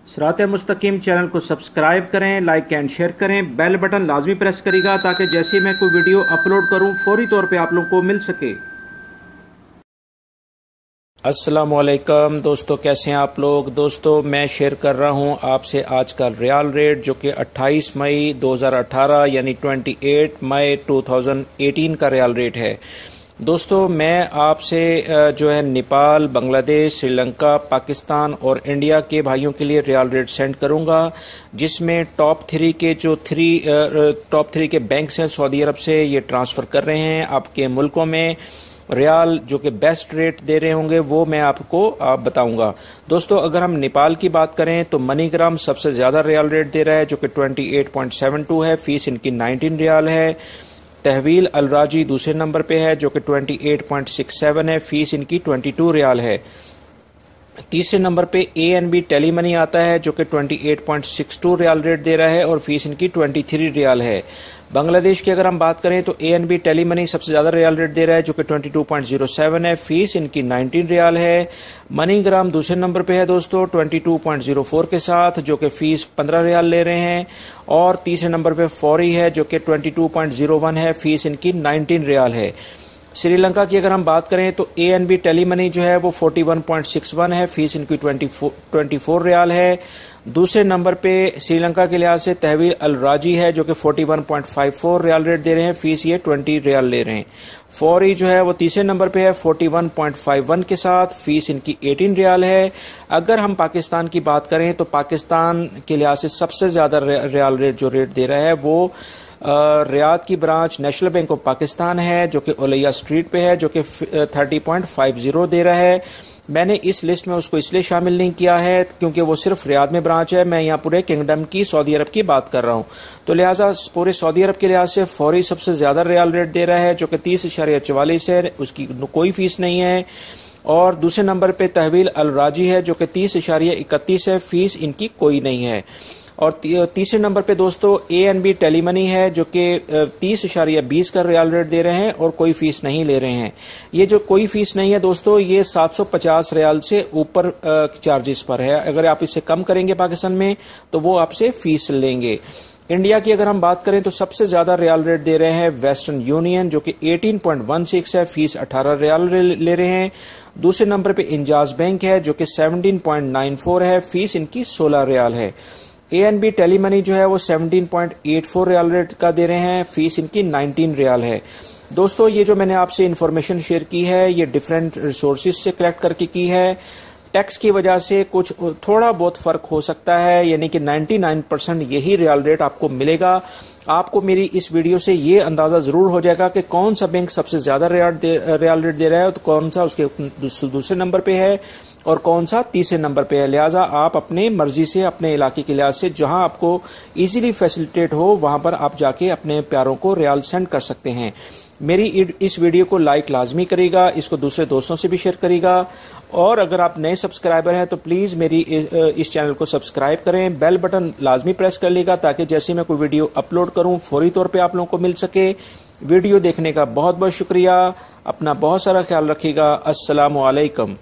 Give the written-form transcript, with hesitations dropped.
सिरात मुस्तकीम चैनल को सब्सक्राइब करें, लाइक एंड शेयर करें, बेल बटन लाजमी प्रेस करिएगा ताकि जैसे मैं कोई वीडियो अपलोड करूं फौरी तौर पे आप लोगों को मिल सके। अस्सलाम वालेकुम दोस्तों, कैसे हैं आप लोग। दोस्तों मैं शेयर कर रहा हूं आपसे आज का रियाल रेट जो कि 28 मई 2018 यानी 28 मई 2018 का रियाल रेट है। दोस्तों मैं आपसे जो है नेपाल, बांग्लादेश, श्रीलंका, पाकिस्तान और इंडिया के भाइयों के लिए रियाल रेट सेंड करूंगा, जिसमें टॉप थ्री के बैंक्स हैं सऊदी अरब से ये ट्रांसफ़र कर रहे हैं आपके मुल्कों में। रियाल जो कि बेस्ट रेट दे रहे होंगे वो मैं आपको बताऊंगा। दोस्तों अगर हम नेपाल की बात करें तो मनीग्राम सबसे ज़्यादा रियाल रेट दे रहा है जो कि 28.72 है, फीस इनकी 19 रियाल है। तहवील अल राजी दूसरे नंबर पे है जो कि 28.67 है, फीस इनकी 22 रियाल है। तीसरे नंबर पे ANB टेलीमनी आता है जो कि 28.62 रियाल रेट दे रहा है और फीस इनकी 23 रियाल है। बांग्लादेश की अगर हम बात करें तो ANB टेलीमनी सबसे ज़्यादा रियाल रेट दे रहा है जो कि 22.07 है, फीस इनकी 19 रियाल है। मनीग्राम दूसरे नंबर पे है दोस्तों 22.04 के साथ जो कि फीस 15 रियाल ले रहे हैं। और तीसरे नंबर पे फौरी है जो कि 22.01 है, फीस इनकी 19 रियाल है। श्रीलंका की अगर हम बात करें तो ANB टेलीमनी जो है वो 41.61 है, फीस इनकी 24 रियाल है। दूसरे नंबर पे श्रीलंका के लिहाज से तहवील अल राजी है जो कि 41.54 रियाल रेट दे रहे हैं, फीस ये 20 रियाल ले रहे हैं। फौरी जो है वो तीसरे नंबर पे है 41.51 के साथ, फीस इनकी 18 रियाल है। अगर हम पाकिस्तान की बात करें तो पाकिस्तान के लिहाज से सबसे ज़्यादा रियाल रेट जो रेट दे रहा है वो रियाद की branch national bank of Pakistan है जो कि ओलैया स्ट्रीट पे है जो कि 30.50 दे रहा है। मैंने इस लिस्ट में उसको इसलिए शामिल नहीं किया है क्योंकि वो सिर्फ रियाद में ब्रांच है, मैं यहाँ पूरे किंगडम की सऊदी अरब की बात कर रहा हूँ। तो लिहाजा पूरे सऊदी अरब के लिहाज से फौरी सबसे ज़्यादा रियाल रेट दे रहा है जो कि 30.44 है, उसकी कोई फीस नहीं है। और दूसरे नंबर पे तहवील अल राजी है जो कि 30.31 है, फीस इनकी कोई नहीं है। और तीसरे नंबर पे दोस्तों ANB टेलीमनी है जो कि 30.20 का रियाल रेट दे रहे हैं और कोई फीस नहीं ले रहे हैं। ये जो कोई फीस नहीं है दोस्तों ये 750 रियाल से ऊपर चार्जेस पर है, अगर आप इससे कम करेंगे पाकिस्तान में तो वो आपसे फीस लेंगे। इंडिया की अगर हम बात करें तो सबसे ज्यादा रियाल रेट दे रहे हैं वेस्टर्न यूनियन जो कि 18.16 है, फीस 18 रियाल ले रहे हैं। दूसरे नंबर पे इंजाज बैंक है जो कि 17.94 है, फीस इनकी 16 रियाल है। ANB टेलीमनी जो है वो 17.84 रियाल रेट का दे रहे हैं, फीस इनकी 19 रियाल है। दोस्तों ये जो मैंने आपसे इन्फॉर्मेशन शेयर की है ये डिफरेंट रिसोर्सेज से कलेक्ट करके की है। टैक्स की वजह से कुछ थोड़ा बहुत फर्क हो सकता है, यानी कि 99% यही रियाल रेट आपको मिलेगा। आपको मेरी इस वीडियो से ये अंदाज़ा ज़रूर हो जाएगा कि कौन सा बैंक सबसे ज़्यादा रियाल रेट दे रहा है, तो कौन सा उसके दूसरे नंबर पे है और कौन सा तीसरे नंबर पे है। लिहाजा आप अपने मर्जी से अपने इलाके के लिहाज से जहां आपको इजीली फैसिलिटेट हो वहां पर आप जाके अपने प्यारों को रियाल सेंड कर सकते हैं। मेरी इस वीडियो को लाइक लाजमी करेगा, इसको दूसरे दोस्तों से भी शेयर करेगा। और अगर आप नए सब्सक्राइबर हैं तो प्लीज़ मेरी इस चैनल को सब्सक्राइब करें, बेल बटन लाजमी प्रेस कर लेगा ताकि जैसे मैं कोई वीडियो अपलोड करूं फौरी तौर पे आप लोगों को मिल सके। वीडियो देखने का बहुत बहुत शुक्रिया, अपना बहुत सारा ख्याल रखिएगा। अस्सलामु अलैकुम।